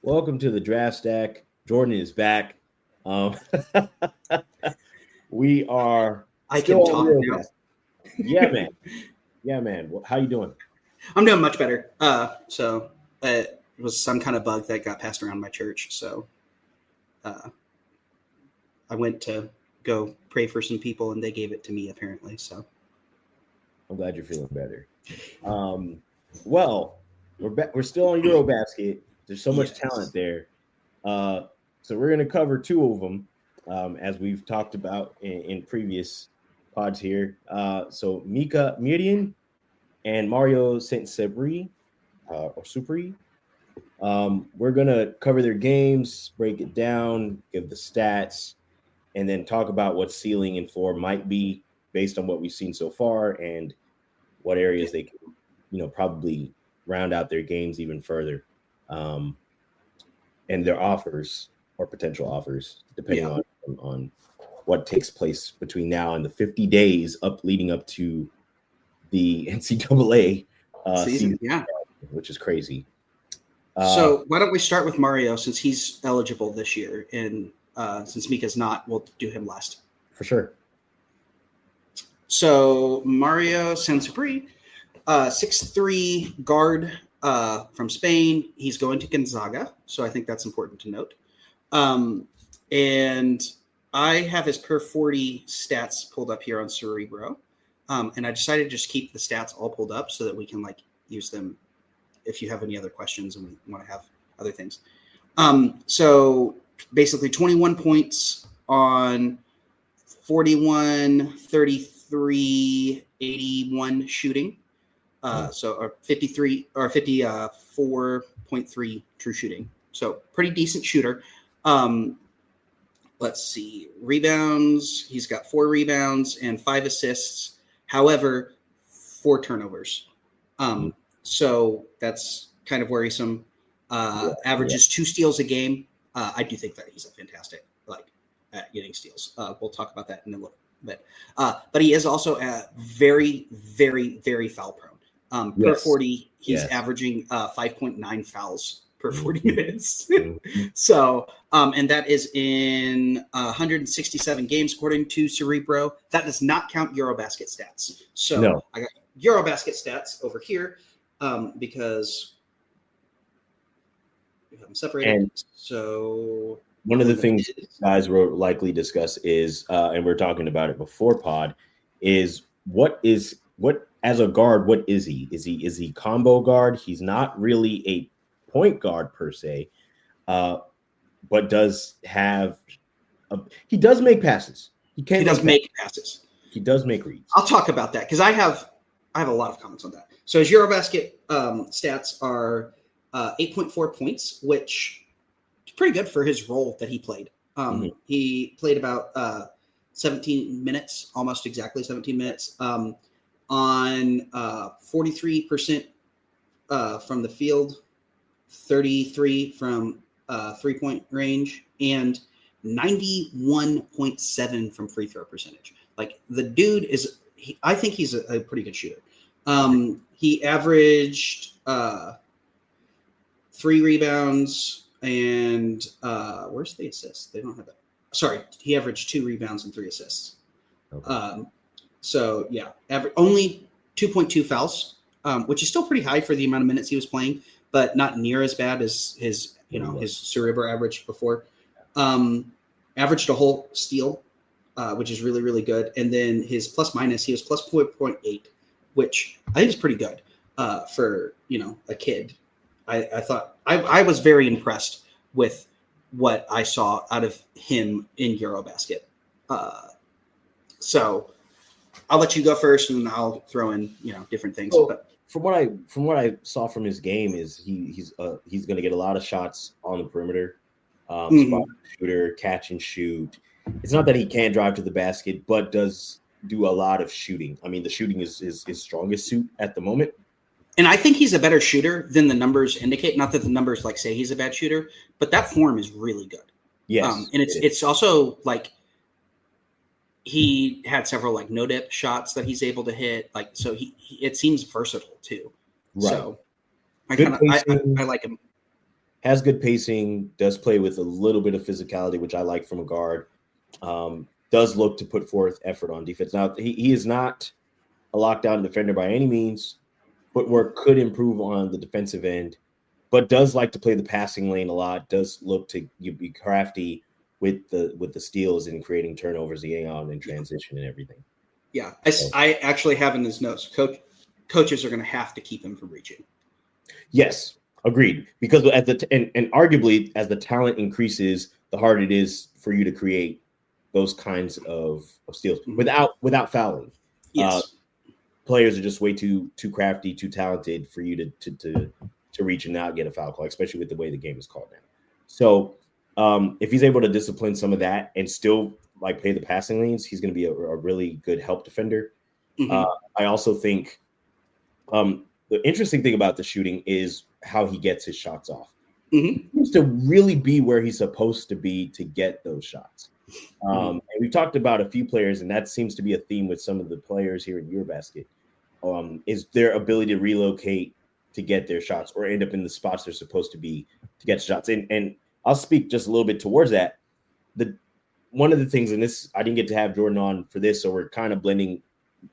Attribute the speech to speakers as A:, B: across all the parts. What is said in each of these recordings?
A: Welcome to the Draft Stack. Jordan is back. Um, we are
B: I
A: still
B: can
A: on
B: talk
A: Eurobasket.
B: now.
A: Yeah, man. Yeah, man. How you doing?
B: I'm doing much better. It was some kind of bug that got passed around my church. So I went to go pray for some people, and they gave it to me, apparently. So
A: I'm glad you're feeling better. Well, we're still on Eurobasket. There's so much talent there. So we're going to cover two of them, as we've talked about in previous pods here. So Miikka Muurinen and Mario Saint-Supery, or Supery. We're going to cover their games, break it down, give the stats, and then talk about what ceiling and floor might be based on what we've seen so far and what areas they can, probably round out their games even further. And their offers or potential offers, depending on what takes place between now and the 50 days leading up to the NCAA season, which is crazy.
B: So why don't we start with Mario, since he's eligible this year, and since Miikka's not, we'll do him last.
A: For sure.
B: So Mario Saint-Supery, 6'3" guard from Spain. He's going to Gonzaga, so I think that's important to note. And I have his per 40 stats pulled up here on Cerebro, and I decided to just keep the stats all pulled up so that we can use them if you have any other questions and we want to have other things. So basically 21 points on 41, 33, 81 shooting. So 53 or 54.3 true shooting. So pretty decent shooter. Let's see. Rebounds. He's got 4 rebounds and 5 assists. However, 4 turnovers. So that's kind of worrisome. Averages 2 steals a game. I do think that he's a fantastic at getting steals. We'll talk about that in a little bit. But he is a very, very, very foul prone. Per 40, he's averaging 5.9 fouls per 40 minutes. So, and that is in 167 games, according to Cerebro. That does not count Eurobasket stats. So I got Eurobasket stats over here because we have them separated. And so
A: one of the things guys will likely discuss is, and we're talking about it before pod, is what as a guard, what is he? Is he combo guard? He's not really a point guard per se, but does have he does make passes. He does make passes. He does make reads.
B: I'll talk about that because I have a lot of comments on that. So his Eurobasket stats are 8.4 points, which is pretty good for his role that he played. He played about 17 minutes, almost exactly 17 minutes, on 43% from the field, 33 from 3-point range, and 91.7 from free throw percentage. The dude I think he's a pretty good shooter. He averaged 3 rebounds and where's the assists? They don't have that. Sorry, he averaged 2 rebounds and 3 assists. Okay. So yeah, only 2.2 fouls, which is still pretty high for the amount of minutes he was playing, but not near as bad as his Cerebro average before. Averaged a whole steal, which is really, really good. And then his plus minus, he was plus 0.8, which I think is pretty good for a kid. I thought I was very impressed with what I saw out of him in Eurobasket. So I'll let you go first, and I'll throw in different things.
A: So, from what I saw from his game is he's going to get a lot of shots on the perimeter, spot shooter, catch and shoot. It's not that he can't drive to the basket, but does do a lot of shooting. I mean, the shooting is his strongest suit at the moment.
B: And I think he's a better shooter than the numbers indicate. Not that the numbers say he's a bad shooter, but that form is really good.
A: Yes,
B: and it's also he had several no dip shots that he's able to hit. So it seems versatile too. Right. So I like him.
A: has good pacing, does play with a little bit of physicality, which I like from a guard. Does look to put forth effort on defense. Now, he is not a lockdown defender by any means. Footwork could improve on the defensive end, but does like to play the passing lane a lot. Does look to be crafty with the steals and creating turnovers, getting out in transition and everything.
B: Yeah, I actually have in his notes. Coaches are going to have to keep him from reaching.
A: Yes, agreed. Because and arguably, as the talent increases, the harder it is for you to create those kinds of steals without fouling.
B: Yes.
A: Players are just way too crafty, too talented for you to reach and not get a foul call, especially with the way the game is called now. So if he's able to discipline some of that and still like play the passing lanes, he's going to be a really good help defender. I also think the interesting thing about the shooting is how he gets his shots off. He seems to really be where he's supposed to be to get those shots. And we've talked about a few players, and that seems to be a theme with some of the players here in Eurobasket, is their ability to relocate to get their shots or end up in the spots they're supposed to be to get shots. And I'll speak just a little bit towards that. One of the things, and this, I didn't get to have Jordan on for this, so we're kind of blending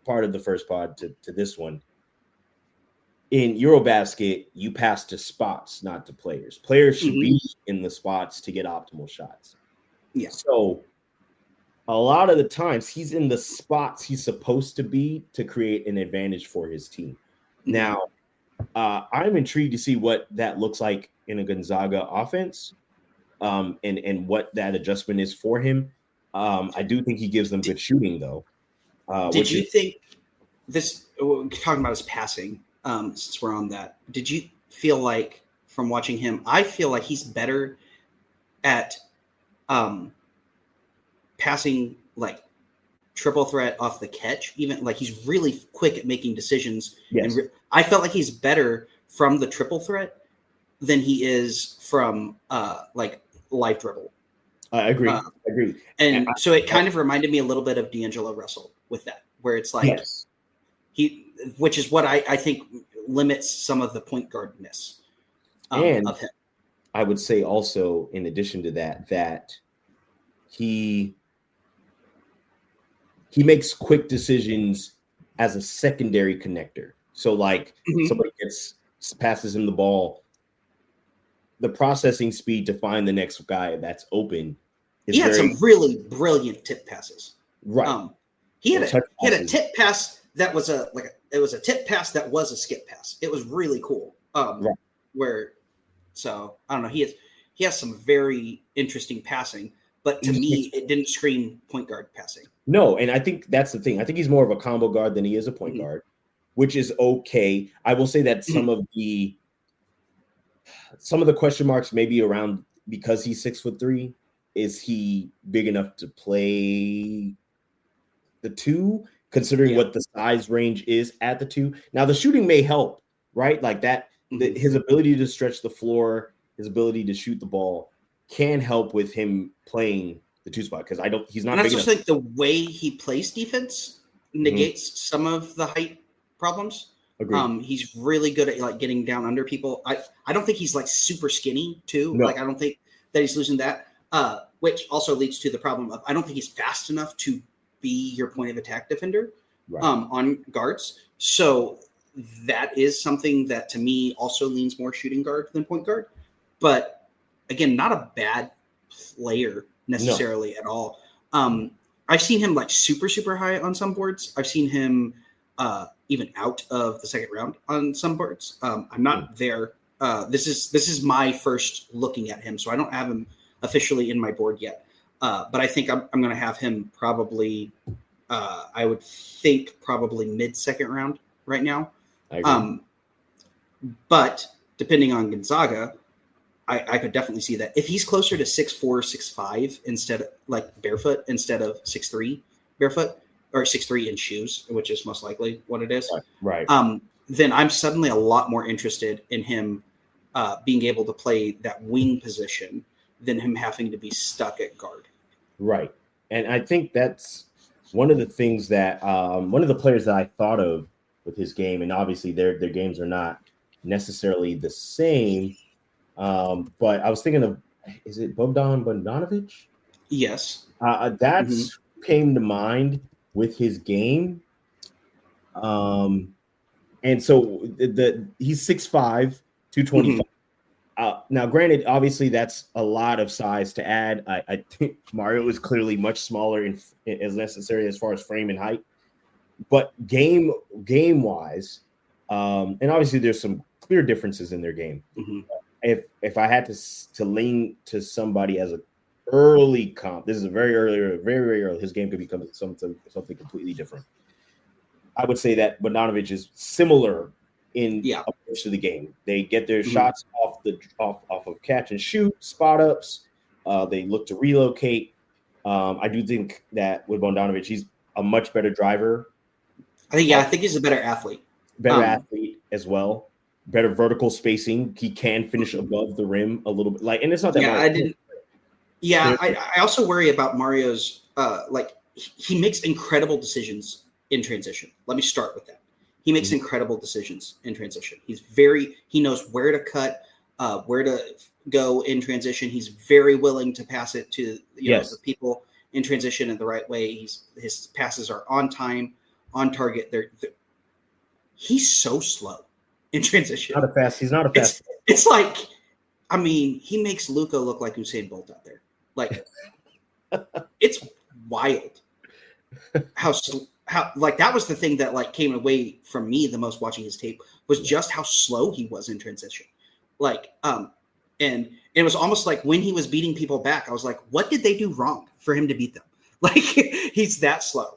A: part of the first pod to this one. In Eurobasket, you pass to spots, not to players. Players should be in the spots to get optimal shots.
B: Yeah.
A: So a lot of the times he's in the spots he's supposed to be to create an advantage for his team. Now, I'm intrigued to see what that looks like in a Gonzaga offense, and what that adjustment is for him. I do think he gives them good shooting, though.
B: Did you think this, talking about his passing, since we're on that, did you feel like from watching him, I feel like he's better at passing like triple threat off the catch, even like he's really quick at making decisions.
A: Yes.
B: And I felt like he's better from the triple threat than he is from like live dribble.
A: I agree.
B: And so it kind of reminded me a little bit of D'Angelo Russell with that, where it's like which is what I think limits some of the point guardness of him.
A: I would say also, in addition to that he makes quick decisions as a secondary connector. So like somebody passes him the ball, the processing speed to find the next guy that's open.
B: He had some really brilliant tip passes.
A: Right.
B: He had a tip pass that was it was a tip pass that was a skip pass. It was really cool. So I don't know. He has some very interesting passing, but to me, it didn't scream point guard passing.
A: No, and I think that's the thing. I think he's more of a combo guard than he is a point guard, which is okay. I will say that some of the question marks maybe around, because he's 6'3", is he big enough to play the two, considering what the size range is at the two? Now the shooting may help, right? Like that, his ability to stretch the floor, his ability to shoot the ball can help with him playing the two spot, because he's not. And I just
B: think the way he plays defense negates some of the height problems.
A: Agreed.
B: He's really good at like getting down under people. I don't think he's like super skinny too. No. Like I don't think that he's losing that. Which also leads to the problem of I don't think he's fast enough to be your point of attack defender on guards. So that is something that to me also leans more shooting guard than point guard. But again, not a bad player necessarily at all. I've seen him like super, super high on some boards. I've seen him even out of the second round on some boards. I'm not there. This is my first looking at him, so I don't have him officially in my board yet. But I think I'm going to have him probably, I would think probably mid-second round right now. But depending on Gonzaga, I could definitely see that. If he's closer to 6'4", 6'5", instead of like barefoot, instead of 6'3" barefoot, or 6'3" in shoes, which is most likely what it is.
A: Right.
B: Then I'm suddenly a lot more interested in him being able to play that wing position than him having to be stuck at guard.
A: Right. And I think that's one of the things that one of the players that I thought of with his game, and obviously their games are not necessarily the same, But I was thinking of, is it Bogdan Bogdanovic?
B: Yes.
A: That's came to mind with his game. And so he's 6'5", 225. Now, granted, obviously that's a lot of size to add. I think Mario is clearly much smaller as necessary as far as frame and height, but game wise, and obviously there's some clear differences in their game. If I had to lean to somebody as an early comp, this is a very early. His game could become something completely different. I would say that Bogdanovic is similar in approach to the game. They get their shots off of catch and shoot, spot ups. They look to relocate. I do think that with Bogdanovic, he's a much better driver.
B: I think he's a better athlete.
A: Better athlete as well. Better vertical spacing. He can finish above the rim a little bit. And it's not that.
B: I also worry about Mario's. He makes incredible decisions in transition. Let me start with that. He makes incredible decisions in transition. He knows where to cut, where to go in transition. He's very willing to pass it to the people in transition in the right way. His passes are on time, on target. He's so slow in transition.
A: He's not a fast.
B: It's like, I mean, he makes Luka look like Usain Bolt out there. Like, it's wild how that was the thing that came away from me the most watching his tape was just how slow he was in transition. And it was almost like when he was beating people back, I was like, what did they do wrong for him to beat them? He's that slow.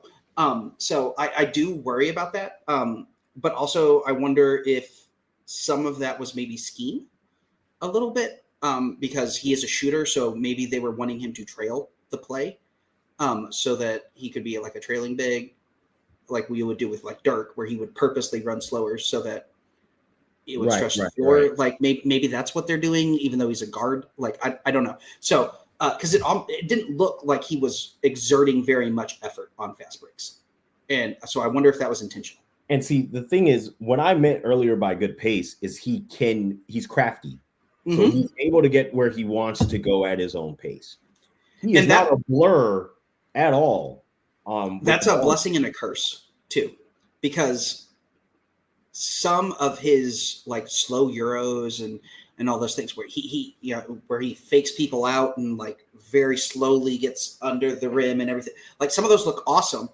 B: So I do worry about that. But also I wonder if some of that was maybe scheme a little bit, because he is a shooter. So maybe they were wanting him to trail the play, so that he could be like a trailing big, like we would do with Dirk, where he would purposely run slower so that it would stretch the floor. Right. Maybe that's what they're doing, even though he's a guard. I don't know. So because it didn't look like he was exerting very much effort on fast breaks, and so I wonder if that was intentional.
A: And see, the thing is, what I meant earlier by good pace is he's crafty, so he's able to get where he wants to go at his own pace. He is not a blur at all.
B: That's a blessing and a curse too, because some of his slow Euros and all those things where he fakes people out and very slowly gets under the rim and everything. Some of those look awesome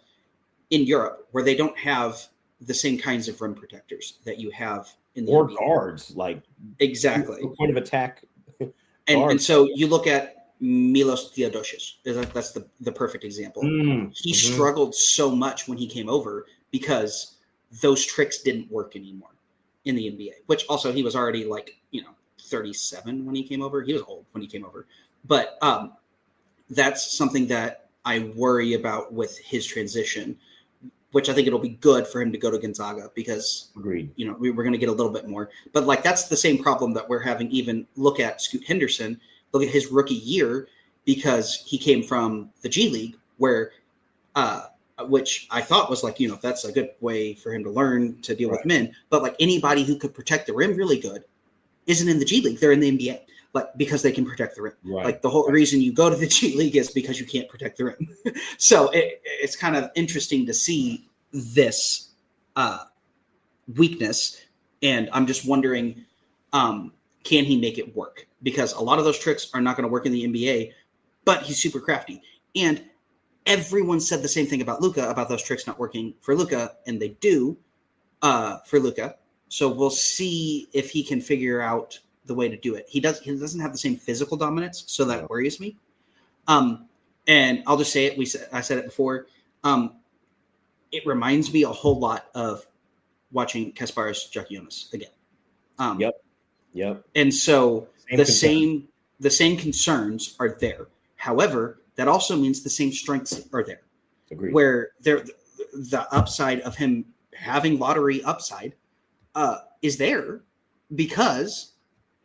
B: in Europe, where they don't have the same kinds of rim protectors that you have in the NBA.
A: Guards,
B: exactly
A: point of attack.
B: And so you look at Milos Theodosius. That's the perfect example. He struggled so much when he came over because those tricks didn't work anymore in the NBA, which also he was already 37 when he came over. He was old when he came over. But that's something that I worry about with his transition, which I think it'll be good for him to go to Gonzaga because,
A: agreed.
B: We're going to get a little bit more. But that's the same problem that we're having. Even look at Scoot Henderson. Look at his rookie year, because he came from the G League, where, which I thought was that's a good way for him to learn to deal with men. But anybody who could protect the rim really good isn't in the G League. They're in the NBA, because they can protect the rim.
A: Right.
B: The whole reason you go to the G League is because you can't protect the rim. So it's kind of interesting to see this weakness. And I'm just wondering, can he make it work? Because a lot of those tricks are not going to work in the NBA, but he's super crafty. And everyone said the same thing about Luka, about those tricks not working for Luka, and they do for Luka. So we'll see if he can figure out the way to do it. He doesn't have the same physical dominance, so that worries me. And I'll just say it. I said it before. It reminds me a whole lot of watching Kasparas Giannakis again.
A: Yep.
B: And so the same concerns are there. However, that also means the same strengths are there.
A: Agreed.
B: Where the upside of him having lottery upside is there, because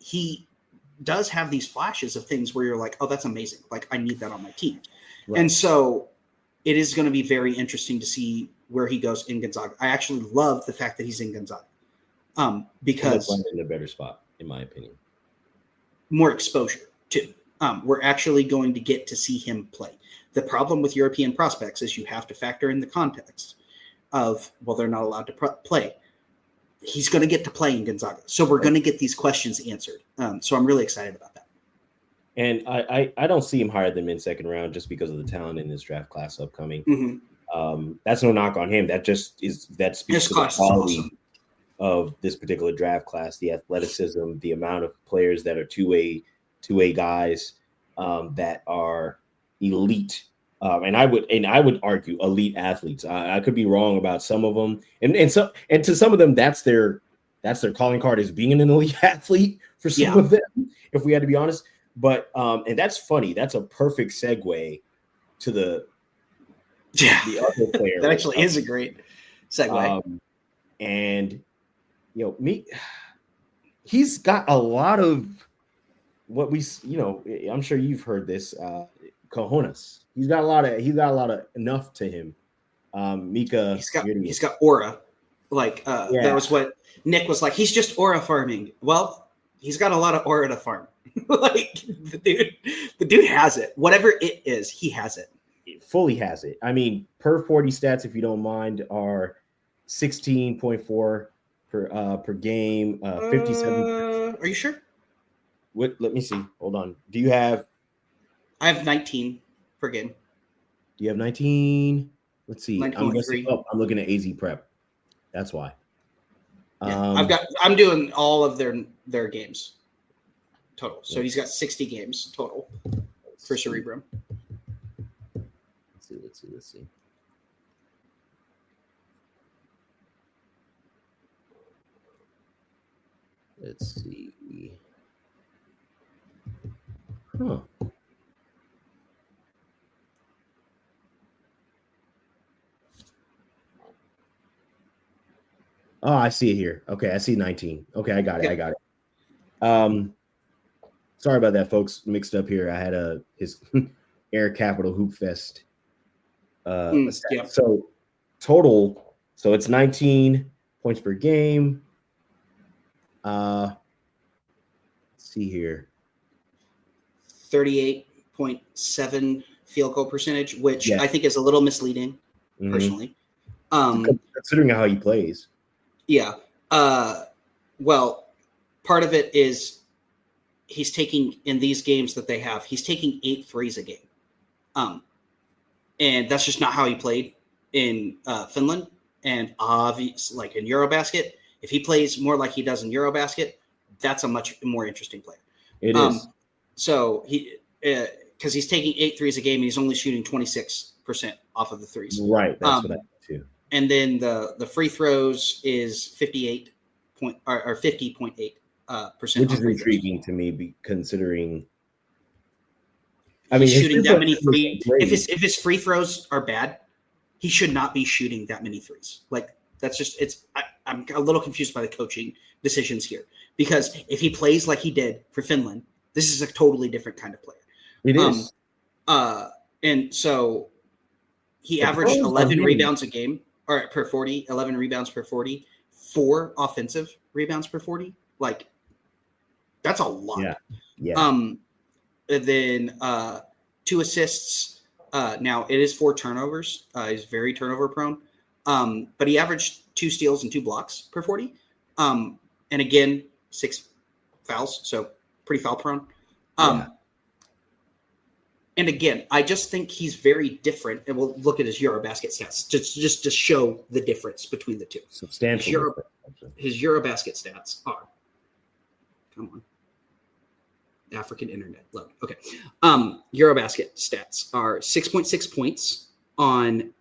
B: he does have these flashes of things where you're like, oh, that's amazing. I need that on my team. Right. And so it is going to be very interesting to see where he goes in Gonzaga. I actually love the fact that he's in Gonzaga, because
A: in a better spot, in my opinion.
B: more exposure too. We're actually going to get to see him play. The problem with European prospects is you have to factor in the context of, well, they're not allowed to play. He's going to get to play in Gonzaga. So we're going to get these questions answered. So I'm really excited about that.
A: And I don't see him higher than mid-second round just because of the talent in this draft class upcoming.
B: Mm-hmm.
A: That's no knock on him. That speaks to the quality of this particular draft class, the athleticism, the amount of players that are two-way guys that are elite. And I would argue elite athletes. I could be wrong about some of them, and to some of them, that's their calling card is being an elite athlete for some of them, if we had to be honest. But and that's funny. That's a perfect segue to the other player.
B: That actually is a great segue.
A: And he's got a lot of what we I'm sure you've heard this cojones. He's got a lot of enough to him. Miikka,
B: he's got aura. That was what Nick was like. He's just aura farming. Well, he's got a lot of aura to farm. the dude has it. Whatever it is, he has it.
A: Fully has it. I mean, per 40 stats, if you don't mind, are 16.4 per game, 57.
B: Are you sure?
A: Let me see. Hold on. Do you have?
B: I have 19 per game.
A: Do you have 19? Let's see.
B: 19.3.
A: I'm looking at AZ Prep. That's why.
B: Yeah, I'm doing all of their games total. So he's got 60 games total for Cerebrum.
A: Let's see. Let's see. Huh. Oh, I see it here. Okay, I see 19. Okay, I got it. Sorry about that, folks. Mixed up here. I had his Air Capital Hoop Fest. So total. So it's 19 points per game. Let's see here.
B: 38.7 field goal percentage, which I think is a little misleading, personally.
A: Considering how he plays.
B: Yeah. Well, part of it is he's taking, in these games that they have, he's taking 8 threes a game. And that's just not how he played in Finland. And obviously, like in Eurobasket, if he plays more like he does in Eurobasket, that's a much more interesting player.
A: It is.
B: So because he's taking 8 threes a game and he's only shooting 26% off of the threes.
A: Right. That's what I do too.
B: And then the free throws is 50.8%.
A: Which is intriguing to me, considering.
B: I mean, he's shooting that many threes. If his free throws are bad, he should not be shooting that many threes. Like that's just I'm a little confused by the coaching decisions here, because if he plays like he did for Finland, this is a totally different kind of player.
A: It is.
B: And so he averaged 11 rebounds a game, or per 40, 11 rebounds per 40, 4 offensive rebounds per 40. Like that's a lot.
A: Yeah.
B: And then 2 assists. Now it is 4 turnovers. He's very turnover prone. But he averaged 2 steals and 2 blocks per 40. And again, 6 fouls. So pretty foul prone. And again, I just think he's very different. And we'll look at his Eurobasket stats just to show the difference between the two.
A: Substantial.
B: His Eurobasket stats are, come on, African internet load. Okay. Eurobasket stats are 6.6 points on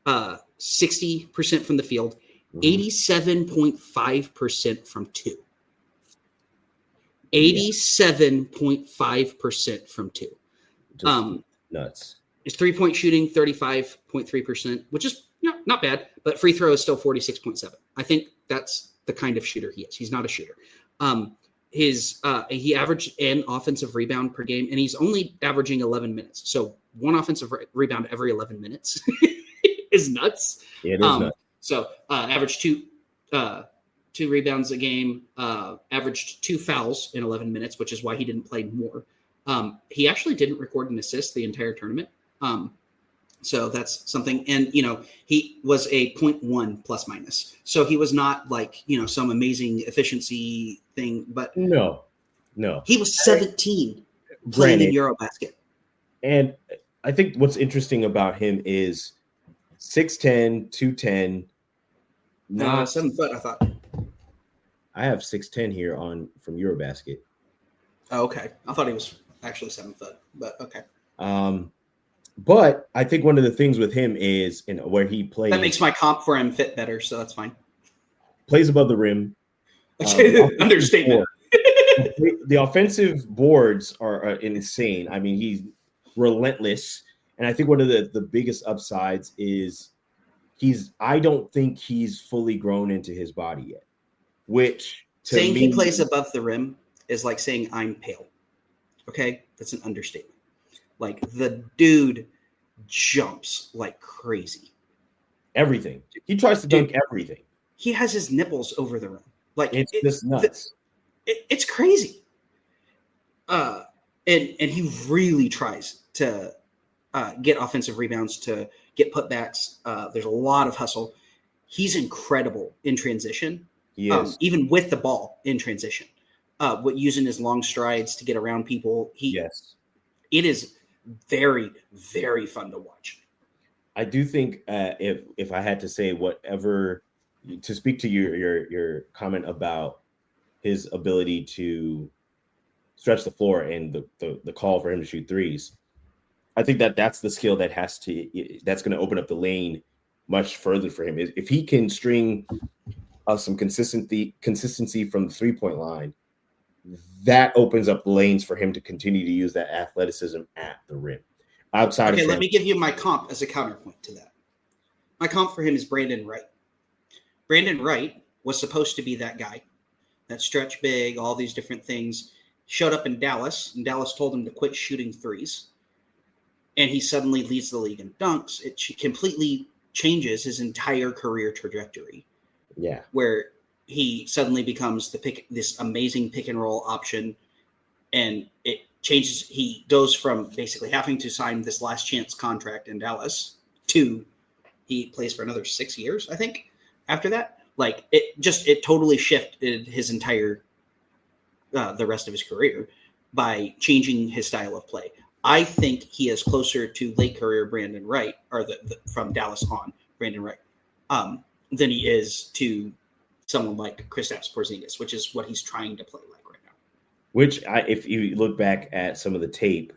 B: 60% from the field, 87.5% from 2. 87.5% from 2.
A: Nuts.
B: His 3-point shooting, 35.3%, which is not bad, but free throw is still 46.7. I think that's the kind of shooter he is. He's not a shooter. He averaged an offensive rebound per game, and he's only averaging 11 minutes. So 1 offensive rebound every 11 minutes is nuts.
A: Yeah, it is nuts.
B: So averaged 2 2 rebounds a game, averaged 2 fouls in 11 minutes, which is why he didn't play more. He actually didn't record an assist the entire tournament. So that's something. And, he was a 0.1 plus minus. So he was not like, some amazing efficiency thing, but
A: no.
B: He was 17 playing in Eurobasket.
A: And I think what's interesting about him is 6'10", 210. Not
B: 7 foot, I thought.
A: I have 6'10" here from Eurobasket.
B: Oh, okay. I thought he was actually 7 foot, but okay.
A: But I think one of the things with him is where he plays.
B: That makes my comp for him fit better, so that's fine.
A: Plays above the rim.
B: Understatement.
A: The offensive boards are insane. I mean, he's relentless. And I think one of the biggest upsides is I don't think he's fully grown into his body yet. Which
B: saying he plays above the rim is like saying I'm pale. Okay? That's an understatement. Like, the dude jumps like crazy.
A: Everything. He tries to dunk everything.
B: He has his nipples over the rim. Like,
A: it's just nuts.
B: It's crazy. And he really tries to get offensive rebounds, to get putbacks. There's a lot of hustle. He's incredible in transition.
A: Yes.
B: Even with the ball in transition. Using his long strides to get around people.
A: Yes.
B: It is very, very fun to watch.
A: I do think if I had to say to speak to your comment about his ability to stretch the floor and the call for him to shoot threes, I think that's the skill that's going to open up the lane much further for him. If he can string some consistency from the 3-point line, that opens up lanes for him to continue to use that athleticism at the rim.
B: Okay, let me give you my comp as a counterpoint to that. My comp for him is Brandon Wright. Brandon Wright was supposed to be that guy, that stretch big, all these different things. Showed up in Dallas, and Dallas told him to quit shooting threes. And he suddenly leads the league in dunks. It completely changes his entire career trajectory.
A: Yeah.
B: Where he suddenly becomes this amazing pick and roll option, and it changes. He goes from basically having to sign this last chance contract in Dallas to he plays for another 6 years, I think, after that. Like, it totally shifted his entire the rest of his career by changing his style of play. I think he is closer to late career Brandon Wright, or from Dallas on Brandon Wright, than he is to someone like Kristaps Porzingis, which is what he's trying to play like right now.
A: Which, if you look back at some of the tape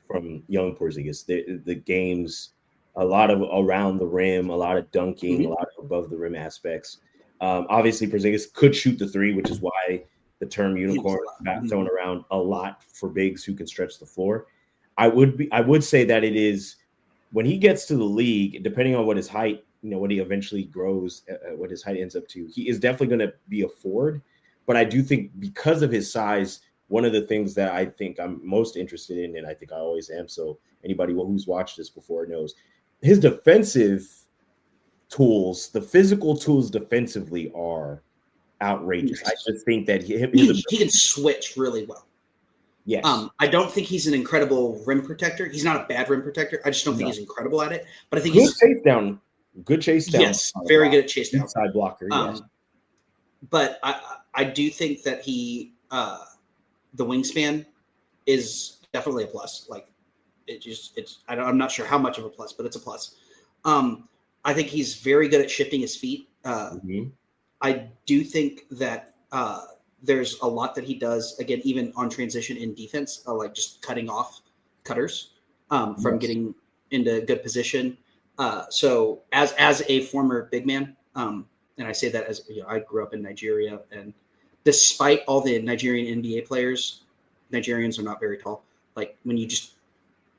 A: from young Porzingis, the games, a lot of around the rim, a lot of dunking, a lot of above the rim aspects. Obviously, Porzingis could shoot the three, which is why the term unicorn got thrown around a lot for bigs who can stretch the floor. I would say that it is when he gets to the league, depending on what his height, when he eventually grows, what his height ends up to, he is definitely going to be a forward. But I do think because of his size, one of the things that I think I'm most interested in, and I think I always am, so anybody who's watched this before knows, his defensive tools, the physical tools defensively are outrageous. I just think that he
B: can switch really well.
A: Yes.
B: I don't think he's an incredible rim protector. He's not a bad rim protector. I just don't think he's incredible at it. But I think
A: good chase down.
B: Yes, very good at chase down.
A: Inside blocker. Yes.
B: But I do think that he the wingspan is definitely a plus. Like I'm not sure how much of a plus, but it's a plus. I think he's very good at shifting his feet. I do think that there's a lot that he does, again, even on transition in defense, like just cutting off cutters from getting into good position. So as a former big man, and I say that as I grew up in Nigeria, and despite all the Nigerian NBA players, Nigerians are not very tall. Like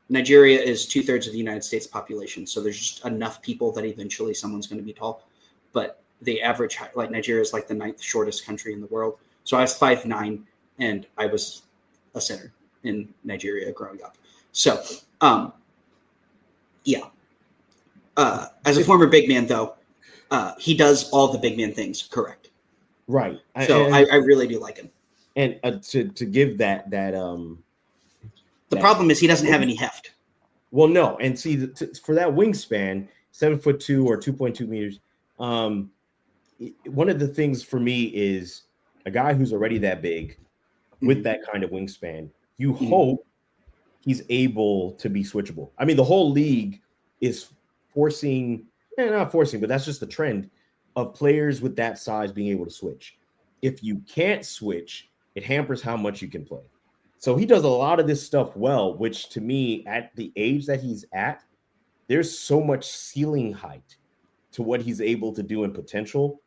B: Nigeria is 2/3 of the United States population. So there's just enough people that eventually someone's going to be tall. But the average height, like Nigeria is like the 9th shortest country in the world. So I was 5'9", and I was a center in Nigeria growing up. So, as a former big man, though, he does all the big man things correct.
A: Right.
B: So I really do like him.
A: And to give that
B: the problem is he doesn't have any heft.
A: Well, no, and see for that wingspan, 7'2" or 2.2 meters. One of the things for me is a guy who's already that big with that kind of wingspan. You hope he's able to be switchable. I mean, the whole league is forcing, not forcing, but that's just the trend of players with that size being able to switch. If you can't switch, it hampers how much you can play. So he does a lot of this stuff well, which to me, at the age that he's at, there's so much ceiling height to what he's able to do in potential.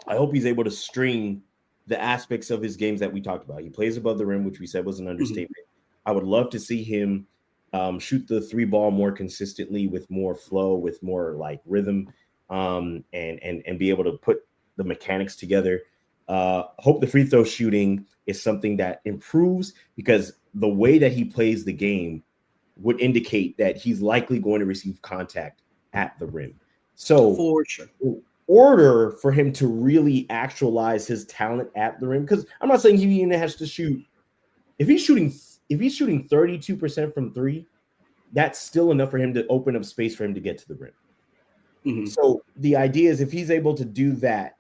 A: I hope he's able to string the aspects of his games that we talked about. He plays above the rim, which we said was an understatement. I would love to see him shoot the 3 ball more consistently with more flow, with more like rhythm, and be able to put the mechanics together. Hope the free throw shooting is something that improves, because the way that he plays the game would indicate that he's likely going to receive contact at the rim. So
B: for sure,
A: in order for him to really actualize his talent at the rim, because I'm not saying he even has to shoot. If he's shooting 32% from 3, that's still enough for him to open up space for him to get to the rim. So the idea is, if he's able to do that,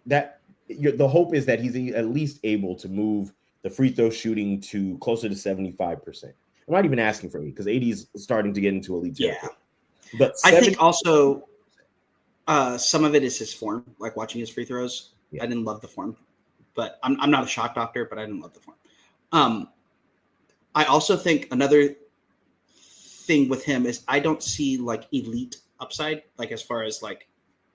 A: the hope is that he's at least able to move the free throw shooting to closer to 75%. I'm not even asking for 80, because 80 is starting to get into elite territory. But
B: I think also some of it is his form, like watching his free throws. I didn't love the form, but I'm not a shot doctor, but I didn't love the form. I also think another thing with him is I don't see like elite upside, like as far as like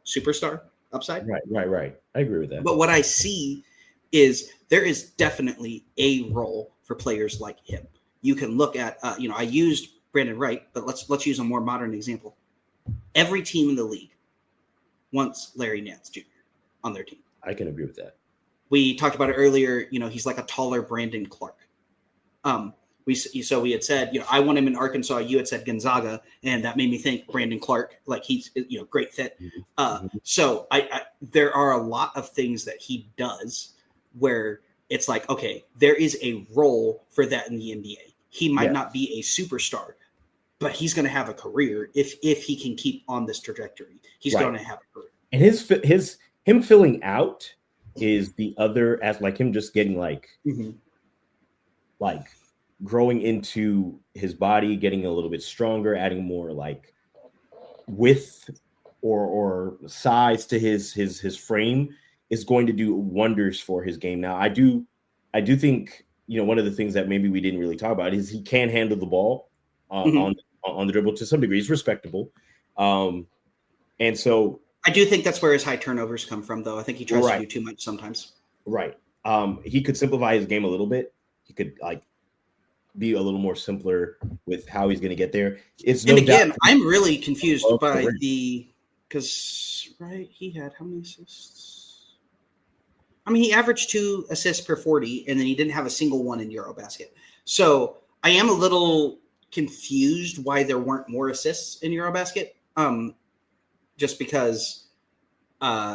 B: superstar upside.
A: Right. I agree with that.
B: But what I see is there is definitely a role for players like him. You can look at, I used Brandon Wright, but let's use a more modern example. Every team in the league wants Larry Nance Jr. on their team.
A: I can agree with that.
B: We talked about it earlier. He's like a taller Brandon Clark. We had said, I want him in Arkansas. You had said Gonzaga, and that made me think Brandon Clark. Like he's, great fit. So there are a lot of things that he does where it's like, okay, there is a role for that in the NBA. He might not be a superstar, but he's going to have a career if he can keep on this trajectory. He's going to have a career.
A: And him filling out is the other, as like him just getting like growing into his body, getting a little bit stronger, adding more like width or size to his frame is going to do wonders for his game. Now, I do think, one of the things that maybe we didn't really talk about is he can handle the ball on the dribble to some degree. He's respectable. And so
B: I do think that's where his high turnovers come from, though. I think he tries to do too much sometimes.
A: Right. He could simplify his game a little bit. He could be a little more simpler with how he's going to get there.
B: I'm really confused by because he had how many assists? I mean, he averaged 2 assists per 40, and then he didn't have a single one in Eurobasket. So I am a little confused why there weren't more assists in Eurobasket. Just because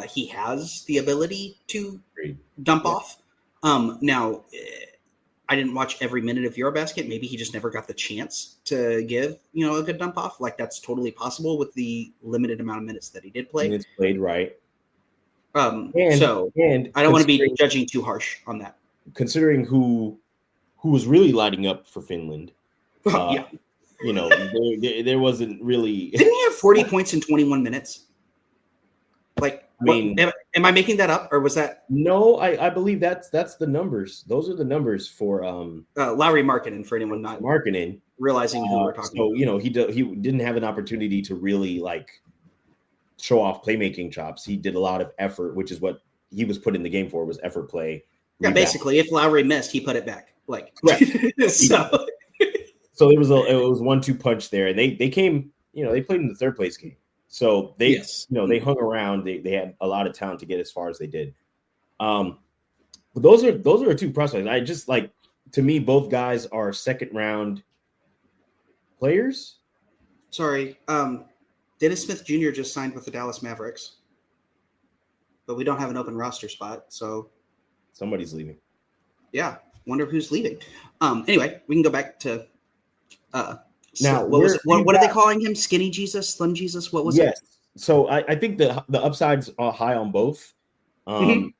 B: he has the ability to dump off. Now, I didn't watch every minute of Eurobasket. Maybe he just never got the chance to give, a good dump off. Like that's totally possible with the limited amount of minutes that he did play.
A: Minutes played, right.
B: And I don't want to be judging too harsh on that.
A: Considering who was really lighting up for Finland. There wasn't really.
B: Didn't he have 40 points in 21 minutes? Am I making that up, or was that?
A: No, I believe that's the numbers. Those are the numbers for
B: Lauri Markkanen, for anyone not realizing who we're talking about.
A: So he didn't have an opportunity to really show off playmaking chops. He did a lot of effort, which is what he was put in the game for, was effort play.
B: Yeah, basically, if Lauri missed, he put it back.
A: So it was 1-2 punch there, and they came. They played in the third place game. So they hung around. They had a lot of talent to get as far as they did. But those are 2 prospects. I just to me, both guys are second round players.
B: Sorry, Dennis Smith Jr. just signed with the Dallas Mavericks. but we don't have an open roster spot. So
A: somebody's leaving.
B: Yeah, wonder who's leaving. Anyway, we can go back to.
A: Now,
B: what was it? What are they calling him? Skinny Jesus, Slim Jesus? What was it?
A: Yes. So I think the upsides are high on both.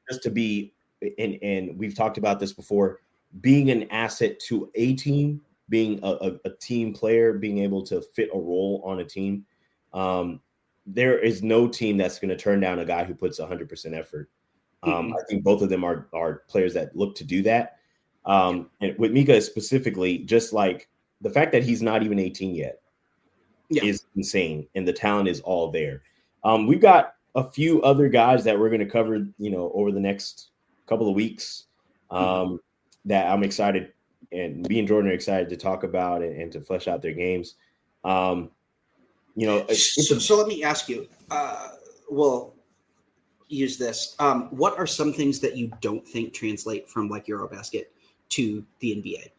A: Just to be, and we've talked about this before, being an asset to a team, being a team player, being able to fit a role on a team. There is no team that's going to turn down a guy who puts 100% effort. I think both of them are players that look to do that. And with Miikka specifically, just like the fact that he's not even 18 yet is insane, and the talent is all there. We've got a few other guys that we're going to cover, over the next couple of weeks that I'm excited, and me and Jordan are excited to talk about and to flesh out their games. So
B: let me ask you, we'll use this. What are some things that you don't think translate from like Eurobasket to the NBA?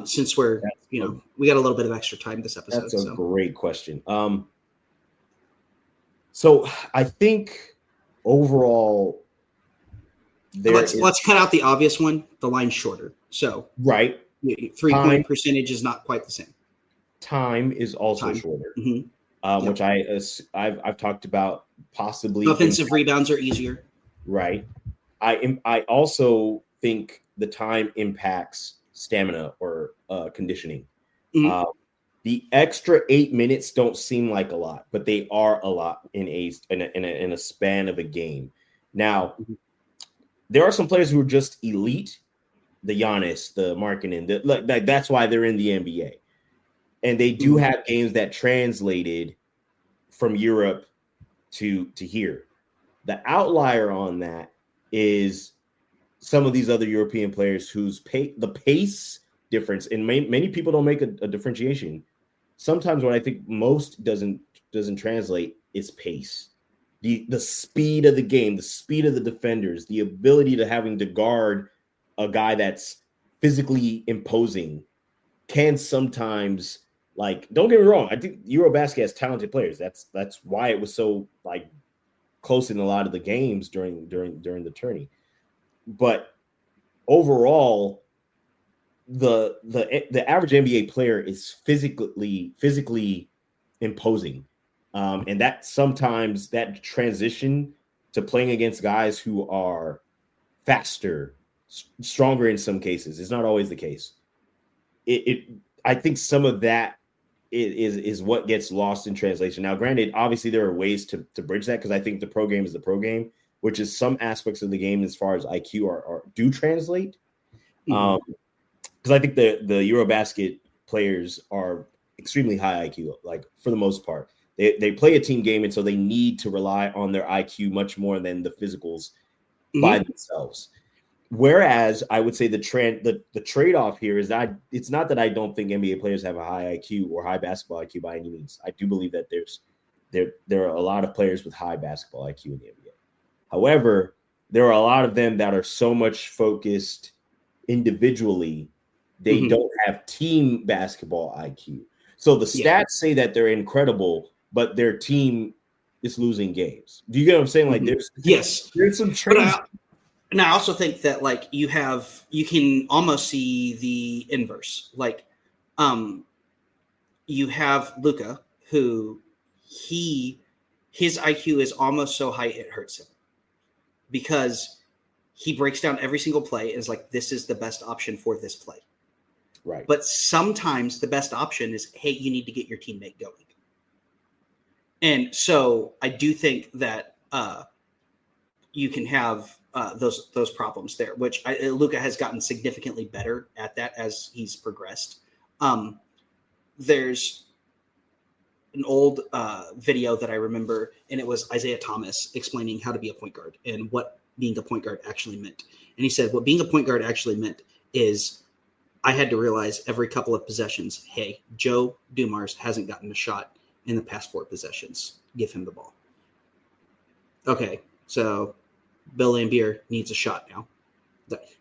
B: Since we're, we got a little bit of extra time this episode.
A: That's a great question. So I think overall,
B: let's cut out the obvious one. The line's shorter, so
A: right.
B: 3-point percentage is not quite the same.
A: Time is also shorter, which I've talked about possibly.
B: Offensive rebounds are easier,
A: right? I also think the time impacts stamina or conditioning. The extra 8 minutes don't seem like a lot, but they are a lot in a span of a game. Now, there are some players who are just elite, the Giannis, the Markkanen, that's why they're in the NBA. And they do have games that translated from Europe to here. The outlier on that is some of these other European players whose the pace difference, and many people don't make a differentiation. Sometimes what I think most doesn't translate is pace. The speed of the game, the speed of the defenders, the ability to having to guard a guy that's physically imposing can sometimes, don't get me wrong, I think Eurobasket has talented players. That's why it was so close in a lot of the games during the tourney. But overall, the average NBA player is physically imposing, and that sometimes that transition to playing against guys who are faster, stronger in some cases, is not always the case. I think some of that is what gets lost in translation. Now, granted, obviously there are ways to bridge that, because I think the pro game is the pro game, which is some aspects of the game as far as IQ do translate. Because I think the Eurobasket players are extremely high IQ, for the most part. They play a team game, and so they need to rely on their IQ much more than the physicals by themselves. Whereas I would say the trade-off here is that it's not that I don't think NBA players have a high IQ or high basketball IQ by any means. I do believe that there are a lot of players with high basketball IQ in the NBA. However, there are a lot of them that are so much focused individually, they don't have team basketball IQ. So the stats say that they're incredible, but their team is losing games. Do you get what I'm saying? There's some trades.
B: And I also think that you can almost see the inverse. You have Luka, who his IQ is almost so high it hurts him, because he breaks down every single play and is like, this is the best option for this play.
A: Right.
B: But sometimes the best option is, hey, you need to get your teammate going. And so I do think that you can have those problems there, which Luka has gotten significantly better at that as he's progressed. There's an old video that I remember, and it was Isaiah Thomas explaining how to be a point guard and what being a point guard actually meant. And he said, what being a point guard actually meant is I had to realize every couple of possessions, hey, Joe Dumars hasn't gotten a shot in the past 4 possessions. Give him the ball. Okay, so Bill Laimbeer needs a shot now.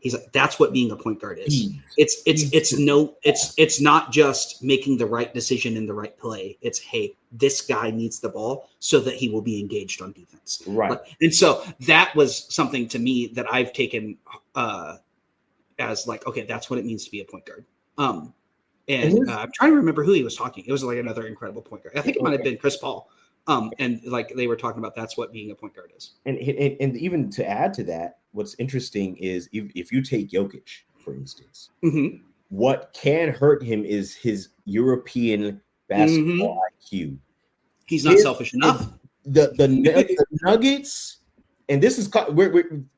B: He's like, that's what being a point guard is. It's not just making the right decision in the right play. It's, hey, this guy needs the ball so that he will be engaged on defense.
A: Right.
B: And so that was something to me that I've taken as like, okay, that's what it means to be a point guard. I'm trying to remember who he was talking. It was like another incredible point guard. I think it might have been Chris Paul. And like they were talking about, that's what being a point guard is.
A: And even to add to that, what's interesting is if you take Jokic, for instance, what can hurt him is his European basketball IQ.
B: He's not selfish enough.
A: The Nuggets, and this is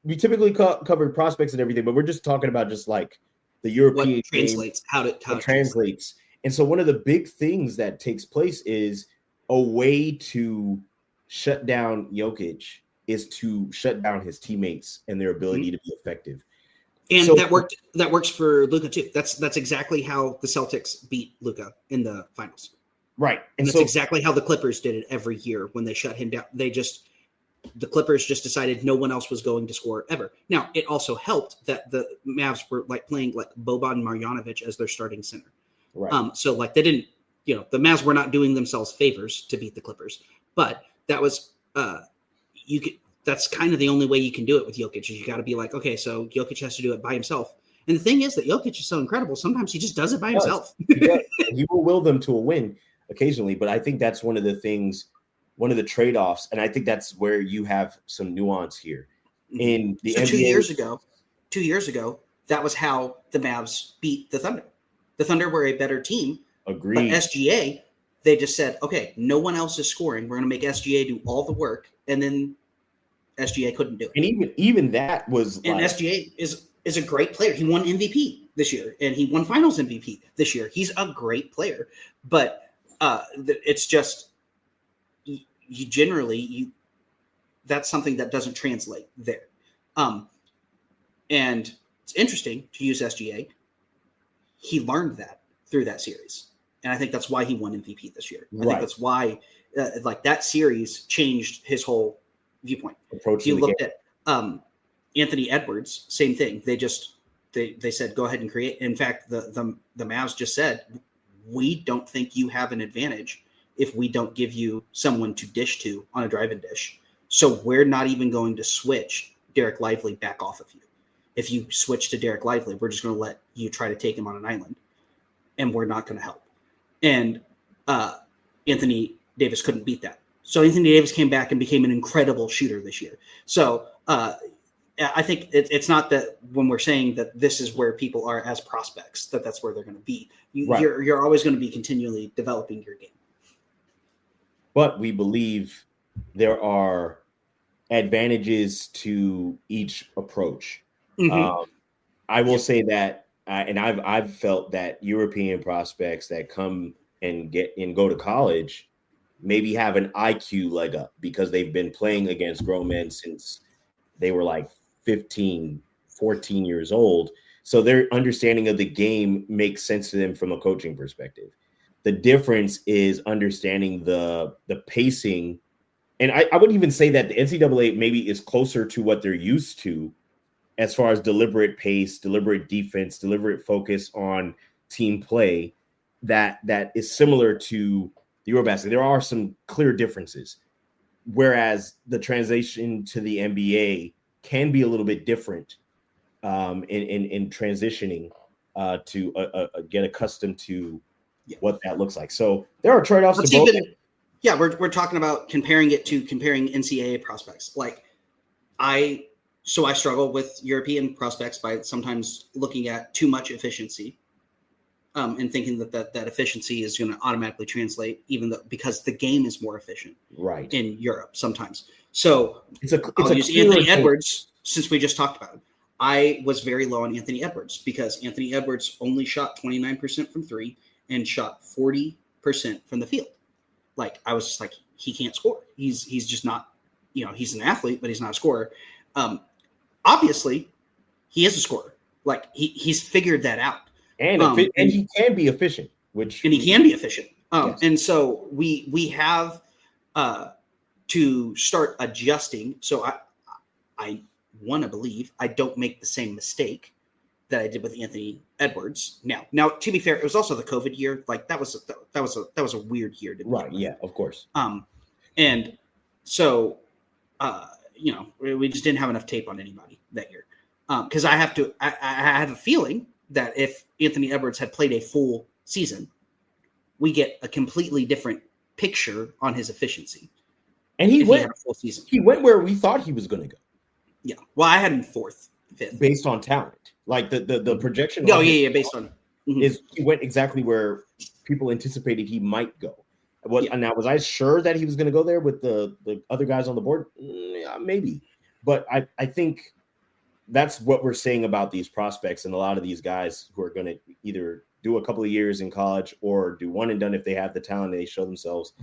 A: we typically cover prospects and everything, but we're just talking about just like the European
B: what translates, how it
A: translates. And so one of the big things that takes place is a way to shut down Jokic is to shut down his teammates and their ability to be effective.
B: And so, that works for Luka too. That's exactly how the Celtics beat Luka in the finals.
A: Right.
B: And that's exactly how the Clippers did it every year when they shut him down. The Clippers just decided no one else was going to score ever. Now, it also helped that the Mavs were like playing like Boban Marjanovic as their starting center.
A: Right.
B: So like they didn't, the Mavs were not doing themselves favors to beat the Clippers, but that was that's kind of the only way you can do it with Jokic. Is you got to be like, okay, so Jokic has to do it by himself. And the thing is that Jokic is so incredible. Sometimes he just does it by himself.
A: He will will them to a win occasionally, but I think that's one of the things, one of the trade-offs, and I think that's where you have some nuance here. In the NBA,
B: 2 years ago, that was how the Mavs beat the Thunder. The Thunder were a better team.
A: Agreed.
B: But SGA, they just said, okay, no one else is scoring. We're going to make SGA do all the work, and then SGA couldn't do it.
A: And even that was
B: and SGA is a great player. He won MVP this year, and he won Finals MVP this year. He's a great player, but it's just you generally that's something that doesn't translate there. And it's interesting to use SGA. He learned that through that series, and I think that's why he won MVP this year. I think that's why like that series changed his whole viewpoint. If you looked at Anthony Edwards, same thing. They said go ahead and create. In fact, the Mavs just said, we don't think you have an advantage if we don't give you someone to dish to on a drive and dish. So we're not even going to switch Derek Lively back off of you. If you switch to Derek Lively, we're just going to let you try to take him on an island, and we're not going to help. And Anthony Davis couldn't beat that. So Anthony Davis came back and became an incredible shooter this year. So I think it's not that when we're saying that this is where people are as prospects, that's where they're going to be. You're always going to be continually developing your game.
A: But we believe there are advantages to each approach. I will say that, and I've felt that European prospects that come and go to college maybe have an IQ leg up because they've been playing against grown men since they were like 15, 14 years old. So their understanding of the game makes sense to them from a coaching perspective. The difference is understanding the pacing. And I would even say that the NCAA maybe is closer to what they're used to as far as deliberate pace, deliberate defense, deliberate focus on team play that is similar to the Eurobasket. There are some clear differences, whereas the translation to the NBA can be a little bit different in transitioning to get accustomed to what that looks like. So there are trade-offs to both.
B: Yeah, we're talking about comparing NCAA prospects. Like I struggle with European prospects by sometimes looking at too much efficiency and thinking that efficiency is going to automatically translate, because the game is more efficient in Europe sometimes. So I'll use Anthony Edwards since we just talked about him. I was very low on Anthony Edwards because Anthony Edwards only shot 29% from three and shot 40% from the field. Like I was just like, he can't score. He's just not, he's an athlete, but he's not a scorer. Obviously, he is a scorer. Like he's figured that out, and
A: he can be efficient.
B: Yes. And so we have to start adjusting. So want to believe I don't make the same mistake that I did with Anthony Edwards. Now, to be fair, it was also the COVID year. Like that was a weird year to
A: right. Yeah, of course.
B: And so, we just didn't have enough tape on anybody that year. Because I have a feeling that if Anthony Edwards had played a full season, we get a completely different picture on his efficiency.
A: And he
B: had a full season.
A: He went where we thought he was going to go.
B: Yeah. Well, I had him 4th, 5th.
A: Based on talent. Like the projection.
B: Based on.
A: Is he went exactly where people anticipated he might go. Now, was I sure that he was going to go there with the other guys on the board? Yeah, maybe. But I think that's what we're saying about these prospects and a lot of these guys who are going to either do a couple of years in college or do one and done if they have the talent and they show themselves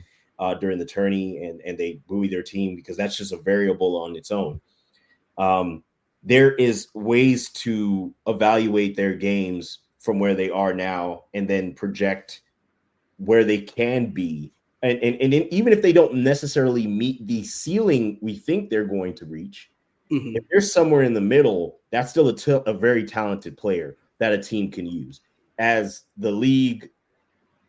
A: during the tourney and they buoy their team, because that's just a variable on its own. There is ways to evaluate their games from where they are now and then project where they can be. And even if they don't necessarily meet the ceiling we think they're going to reach, if they're somewhere in the middle, that's still a very talented player that a team can use. As the league,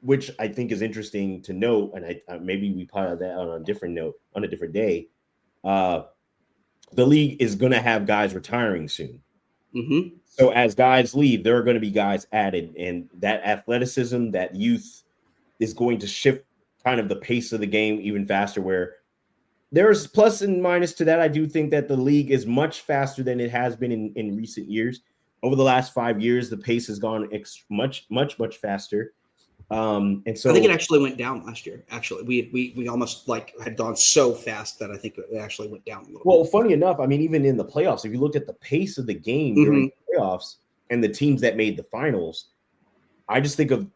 A: which I think is interesting to note, and maybe we pilot that on a different note on a different day, the league is going to have guys retiring soon. So as guys leave, there are going to be guys added, and that athleticism, that youth is going to shift kind of the pace of the game even faster, where there's plus and minus to that. I do think that the league is much faster than it has been in recent years. Over the last 5 years, the pace has gone much faster. And so
B: I think it actually went down last year. Actually, we almost had gone so fast that I think it actually went down a little bit.
A: Funny enough, I mean, even in the playoffs, if you look at the pace of the game during the playoffs and the teams that made the finals, I just think of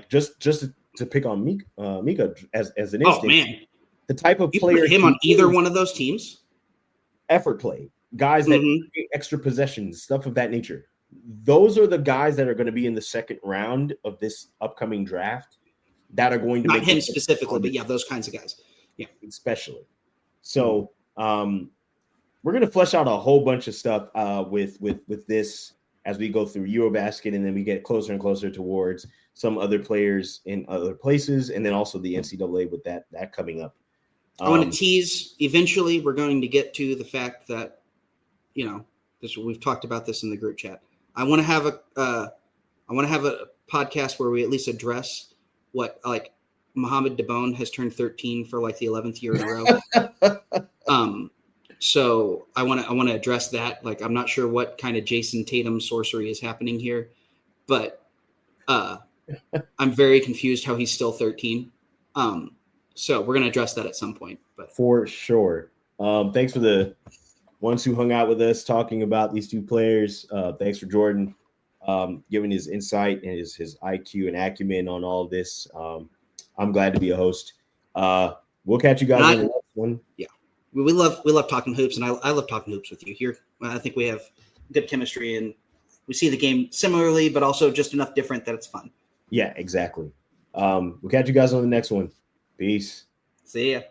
A: just to pick on Miikka as an instance. Oh man, the type of player
B: put him on either one of those teams.
A: Effort play, guys that create extra possessions, stuff of that nature. Those are the guys that are going to be in the second round of this upcoming draft that are going to
B: not him specifically, but yeah, those kinds of guys. Yeah,
A: especially. So we're going to flesh out a whole bunch of stuff with this as we go through Eurobasket, and then we get closer and closer towards some other players in other places, and then also the NCAA with that coming up.
B: I want to tease. Eventually, we're going to get to the fact that we've talked about this in the group chat. I want to have a podcast where we at least address what Mohamed Dabone has turned 13 for the 11th year in a row. So I want to address that. I'm not sure what kind of Jason Tatum sorcery is happening here, but I'm very confused how he's still 13. So we're going to address that at some point. But for
A: sure. Thanks for the ones who hung out with us talking about these two players. Thanks for Jordan giving his insight and his IQ and acumen on all of this. I'm glad to be a host. We'll catch you guys on the next one.
B: Yeah, we love talking hoops, and I love talking hoops with you here. I think we have good chemistry, and we see the game similarly, but also just enough different that it's fun.
A: Yeah, exactly. We'll catch you guys on the next one. Peace.
B: See ya.